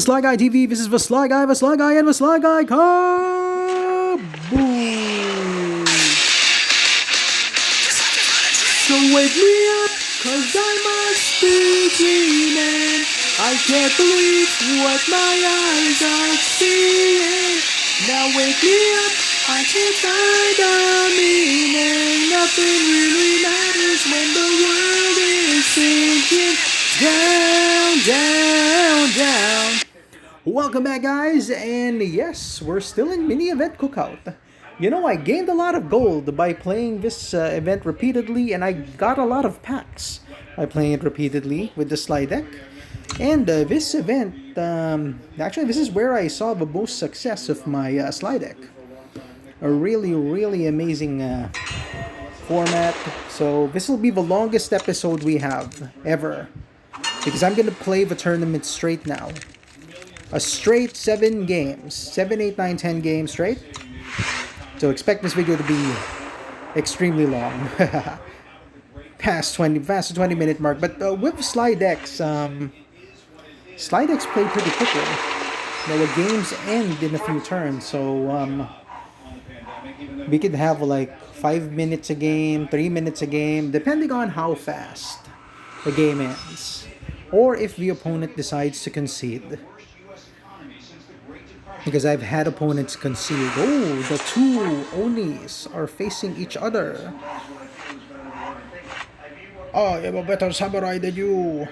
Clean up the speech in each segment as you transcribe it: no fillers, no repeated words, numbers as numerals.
Sligh Guy TV, this is the Sligh Guy, and the Sligh Guy Kaboom! So wake me up, cause I must be dreaming. I can't believe what my eyes are seeing. Now wake me up, I can't find a meaning. Nothing really matters when the world is sinking down, down, down. Welcome back, guys, and yes, we're still in mini event Cookout. You know, I gained a lot of gold by playing this event repeatedly, and I got a lot of packs by playing it repeatedly with the Sligh deck. And this event, actually, this is where I saw the most success of my Sligh deck. A really, really amazing format. So this will be the longest episode we have ever, because I'm going to play the tournament straight now. A straight 7 games. 7, 8, 9, 10 games straight. So expect this video to be extremely long. past the 20-minute mark. But with Sligh decks, Sligh decks play pretty quickly. The games end in a few turns. So we could have like 5 minutes a game, 3 minutes a game, depending on how fast the game ends. Or if the opponent decides to concede. Because I've had opponents concede. Oh, the two Onis are facing each other. Oh, you have a better samurai than you.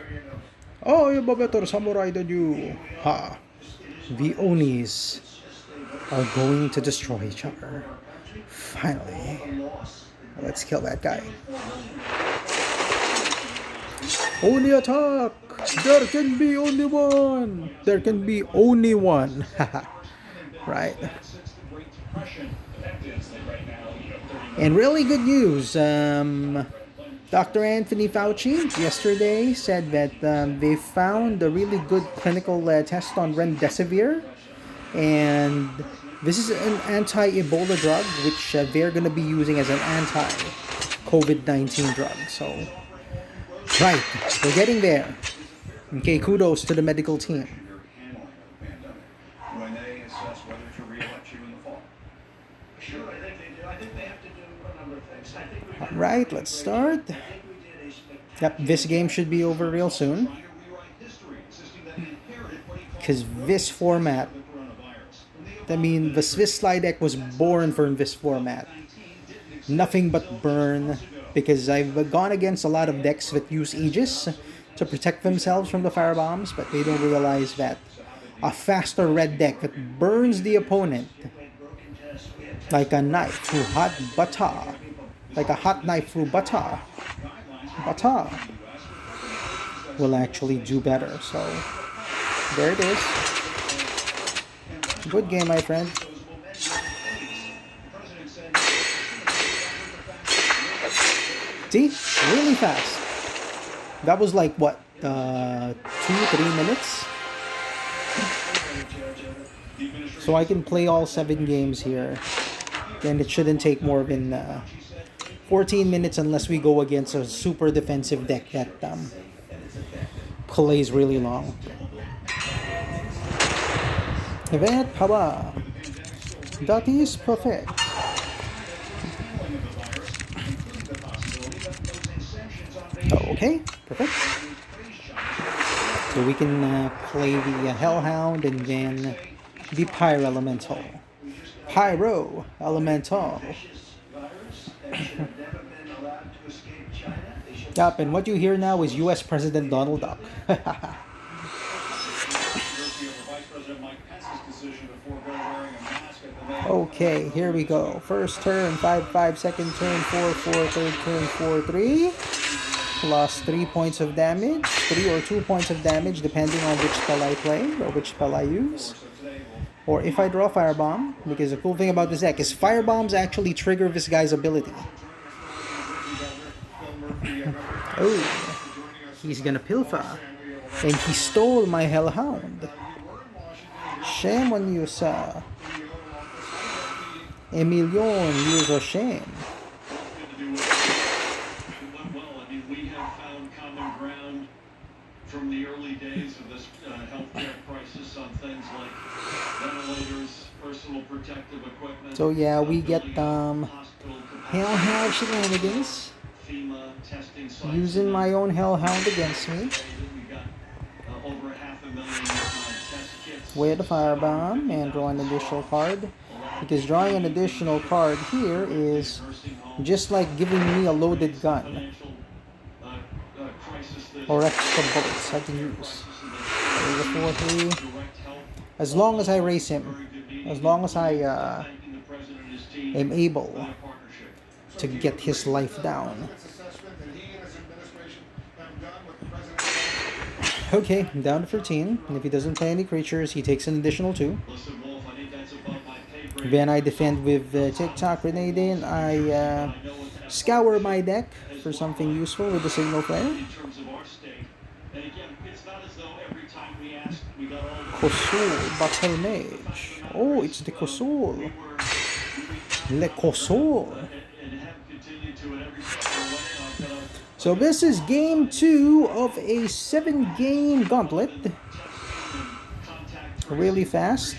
Oh, you have a better samurai than you. Ha. The Onis are going to destroy each other. Finally. Let's kill that guy. Oni attack! There can be only one! There can be only one. Right. And really good news. Dr. Anthony Fauci yesterday said that they found a really good clinical test on remdesivir. And this is an anti-Ebola drug, which they're going to be using as an anti-COVID-19 drug. So, right, we're getting there. Okay, kudos to the medical team. Alright, let's start. Yep, this game should be over real soon. Because this format, I mean, the Swiss Sligh deck was born for this format. Nothing but burn, because I've gone against a lot of decks that use Aegis to protect themselves from the firebombs, but they don't realize that a faster red deck that burns the opponent like a knife through hot butter, like a hot knife through butter, will actually do better. So there it is. Good game, my friend. See? Really fast. That was like, what, 2-3 minutes? So I can play all 7 games here. And it shouldn't take more than 14 minutes unless we go against a super defensive deck that plays really long. Event power. That is perfect. Okay, perfect. So we can play the Hellhound and then the Pyro Elemental. Pyro Elemental. Yup, and what you hear now is US President Donald Duck. Okay, here we go. First turn, 5-5, second turn, 4-4, third turn, 4-3. Plus 3 points of damage, 3 or 2 points of damage depending on which spell I play or which spell I use. Or if I draw Firebomb, because the cool thing about this deck is Firebombs actually trigger this guy's ability. Oh, he's gonna pilfer. And he stole my Hellhound. Shame on you, sir. A million years of shame. From the early days of this healthcare crisis on So yeah, we get Hellhound shenanigans. Using my own Hellhound against me. With a Firebomb and draw an additional card. Because drawing an additional card here is just like giving me a loaded gun. Or extra bullets I can use. There's a 4-3. As long as I raise him. As long as I am able to get his life down. Okay, down to 13. And if he doesn't play any creatures, he takes an additional 2. Then I defend with TikTok Grenade in. I scour my deck for something useful with the Signal Flare. Kosul, Battle Mage. Oh, it's the Kosul. Le Kosul. So this is game 2 of a 7-game gauntlet. Really fast,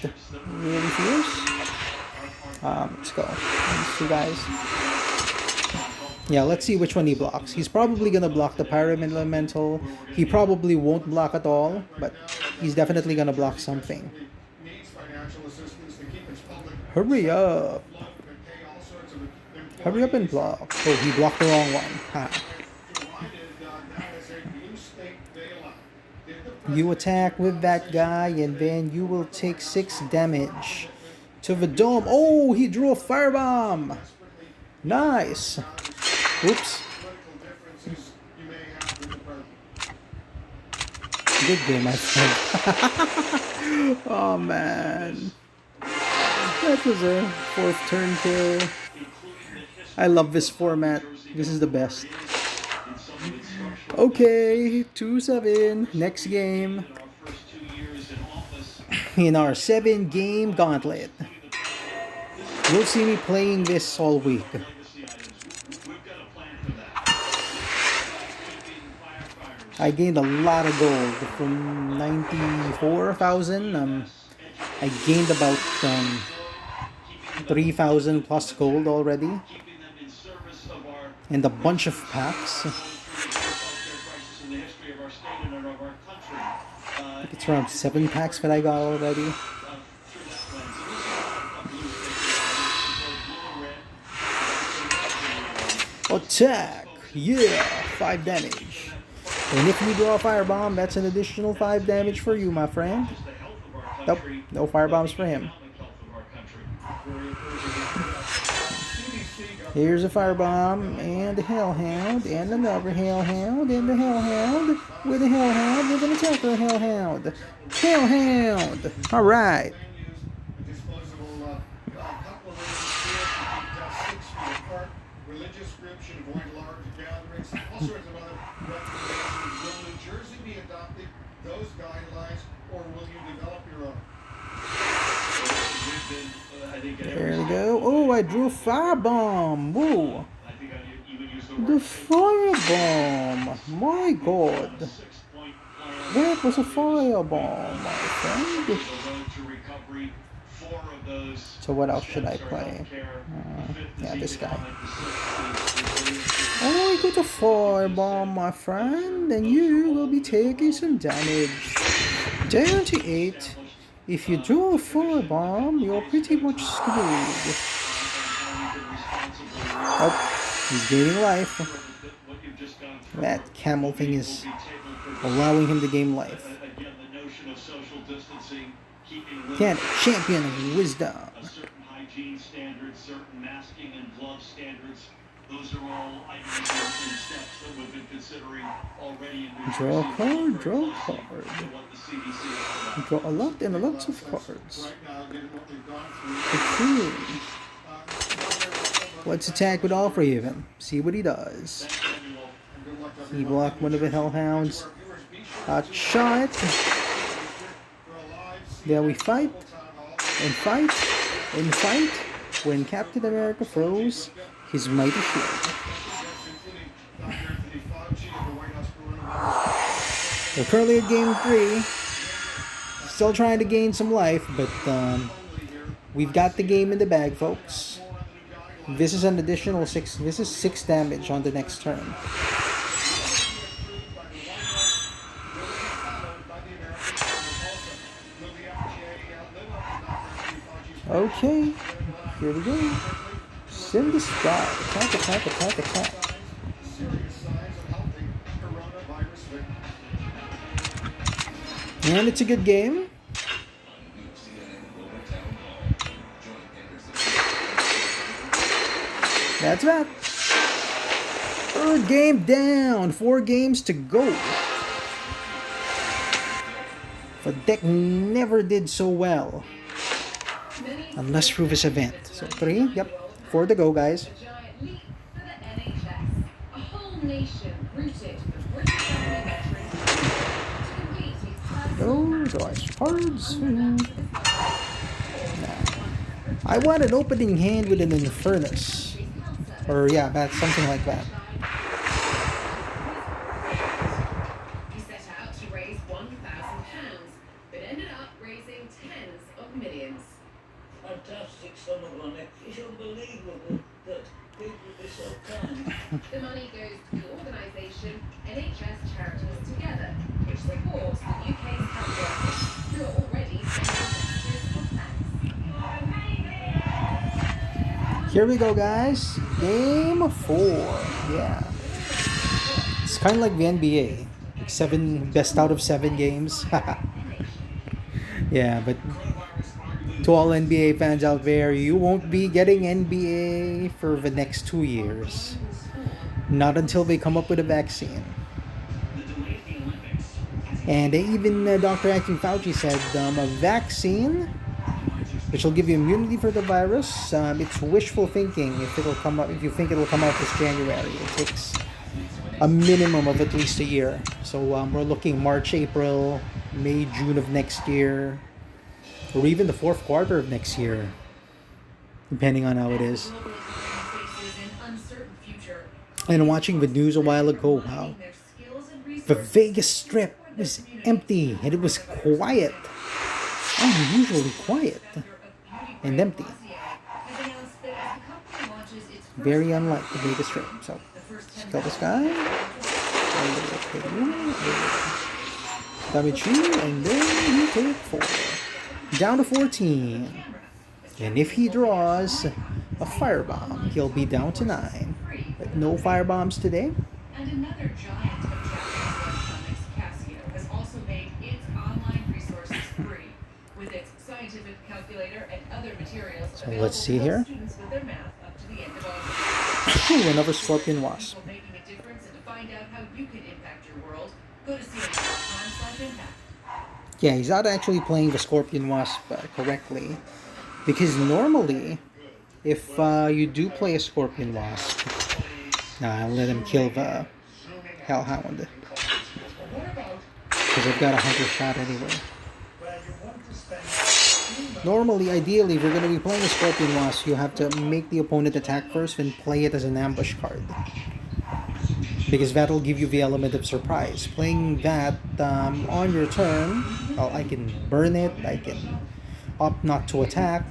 really fierce. Let's go. These two guys. Yeah, let's see which one he blocks. He's probably gonna block the Pyramid Elemental. He probably won't block at all, but he's definitely gonna block something. Hurry up. Hurry up and block. Oh, he blocked the wrong one. Ha. You attack with that guy and then you will take 6 damage to the dome. Oh, he drew a Firebomb. Nice. Oops. Good game, my friend. Oh, man. That was a 4th turn kill. I love this format. This is the best. Okay, 2-7. Next game. In our 7-game gauntlet. You'll see me playing this all week. I gained a lot of gold from 94,000. I gained about 3,000 plus gold already. And a bunch of packs. It's around 7 packs that I got already. Attack! Yeah! 5 damage. And if you draw a Firebomb, that's an additional 5 damage for you, my friend. Nope, no Firebombs for him. Here's a Firebomb, and a Hellhound, and another Hellhound, and a Hellhound, with a Hellhound, with an attacker Hellhound. Hellhound! Alright. There we go. Oh, I drew a Firebomb. Whoa. The Firebomb. My god. That was a Firebomb, my friend. So what else should I play? Yeah, this guy. Oh, I got a Firebomb, my friend. And you will be taking some damage. Down to 8. If you draw a Firebomb, you're pretty much screwed. Oh, he's gaining life. That camel thing is allowing him to gain life. Can champion of wisdom. Draw a card, draw a card. Draw a lot and lots of cards. Okay. Let's attack with all 3 of them. See what he does. He blocked one of the Hellhounds. Hot shot. Then we fight. And fight. And fight. When Captain America throws his mighty shield. We're currently at game 3. Still trying to gain some life, but we've got the game in the bag, folks. This is an additional 6. This is 6 damage on the next turn. Okay, here we go. Send the Sligh. Attack, attack, attack, attack. And it's a good game. That's that. Third game down. 4 games to go. The deck never did so well. Unless through this event. So 3, yep. 4 to go, guys. Oh, gosh. Cards. Nah. I want an opening hand with an Infernus. Or, yeah, that's something like that. He set out to raise £1,000, but ended up raising tens of millions. Fantastic sum of money. It's unbelievable that people would be so kind. The money goes to the organisation NHS Charities Together, which supports the UK's health workers who are already sending messages of thanks. Here we go, guys. Game 4. Yeah. It's kind of like the NBA. Like 7 best out of 7 games. Yeah, but to all NBA fans out there, you won't be getting NBA for the next 2 years. Not until they come up with a vaccine. And even Dr. Anthony Fauci said a vaccine which will give you immunity for the virus. It's wishful thinking if it'll come up. If you think it'll come out this January, it takes a minimum of at least a year. So we're looking March, April, May, June of next year, or even the 4th quarter of next year, depending on how it is. And watching the news a while ago, wow, the Vegas Strip was empty and it was quiet, unusually quiet and empty. Very unlike the Vegas Strip. So, let's kill this guy. Damage you, and then you take 4. Down to 14. And if he draws a firebomb, he'll be down to 9. But no firebombs today. And another giant of Japanese electronics, Casio, has also made its online resources free, with its scientific calculator and other materials. So let's see here. Students with their math up to the end of August. Ooh, another Scorpion Wasp. People making a difference, and to find out how you can impact your world, go to cnn.com/impact. Yeah, he's not actually playing the Scorpion Wasp correctly. Because normally, if you do play a Scorpion Wasp, I'll let him kill the Hellhound. Because I've got a Hunter shot anyway. Normally, ideally, if you're going to be playing a Scorpion Wasp, you have to make the opponent attack first and play it as an ambush card. Because that'll give you the element of surprise. Playing that on your turn, well, I can burn it, I can opt not to attack.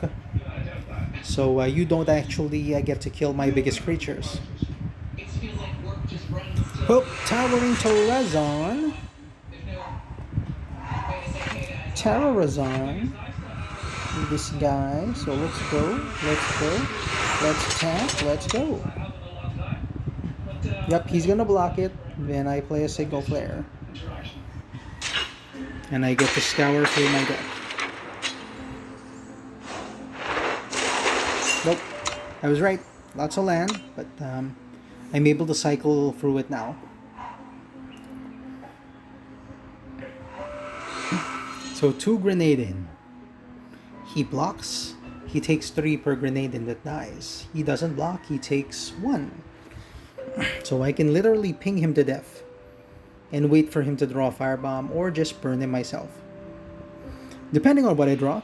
So you don't actually get to kill my biggest creatures. Oh, Towering Terrazon. Terrazon. This guy. So let's go. Let's go. Let's attack. Let's go. Yep, he's gonna block it. Then I play a Signal Flare. And I get to scour through my deck. Nope. I was right. Lots of land, but I'm able to cycle through it now. So 2 grenade in. He blocks. He takes 3 per grenade in that dies. He doesn't block. He takes 1. So I can literally ping him to death and wait for him to draw a firebomb or just burn him myself. Depending on what I draw.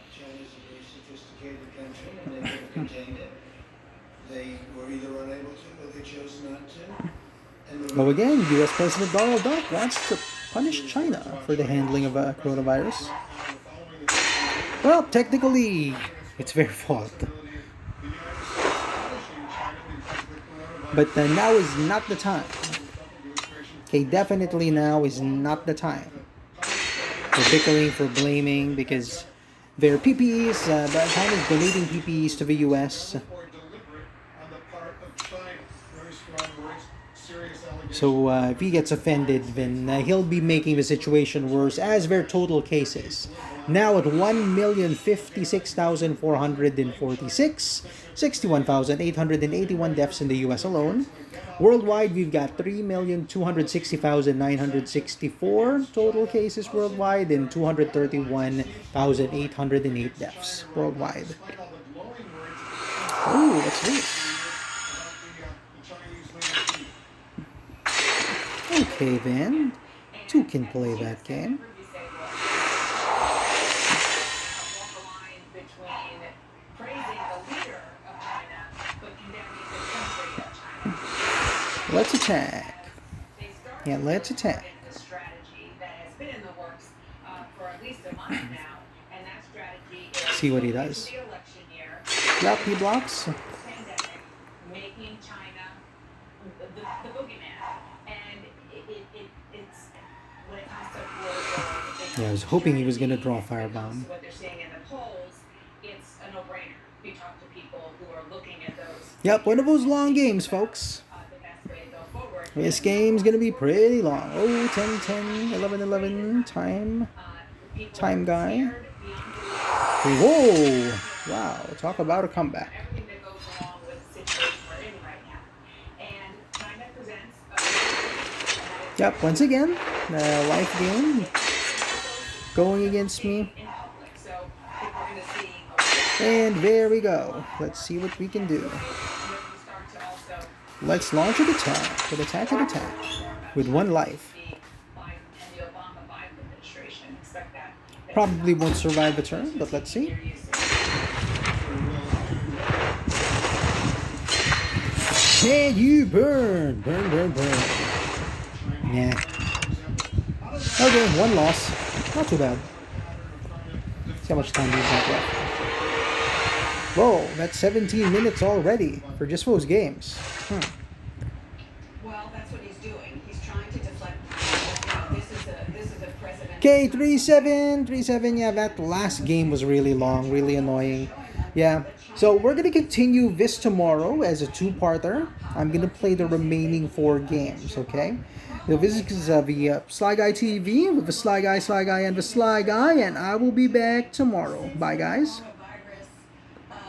Well, again, U.S. President Donald Trump wants to punish China for the handling of coronavirus. Well, technically, It's their fault. But now is not the time. Okay, definitely now is not the time for bickering, for blaming, because their PPEs, China's donating PPEs to the US. So if he gets offended, then he'll be making the situation worse as their total cases. Now at 1,056,446, 61,881 deaths in the US alone. Worldwide, we've got 3,260,964 total cases worldwide and 231,808 deaths worldwide. Ooh, what's this? Okay then, two can play that game. Let's attack. Yeah, let's attack. See what he does. Yep, he blocks. Yeah, I was hoping he was going to draw Firebomb. Yep, one of those long games, folks. This game's going to be pretty long. Oh, 10, 10, 11, 11. Time guy. Whoa! Wow, talk about a comeback. Yep, once again, the life game going against me. And there we go. Let's see what we can do. Let's launch an attack. An attack, an attack. With one life. Probably won't survive the turn, but let's see. Can you burn? Burn, burn, burn. Yeah. Okay, one loss. Not too bad. See how much time we've got left. Whoa, that's 17 minutes already for just those games. Well, that's what he's doing. He's trying to deflect. This is a president. Okay, 3-7, 3-7. Yeah, that last game was really long, really annoying. Yeah. So we're going to continue this tomorrow as a two-parter. I'm going to play the remaining 4 games, okay? So this is the Sligh Guy TV with the Sligh Guy, and the Sligh Guy, and I will be back tomorrow. Bye, guys.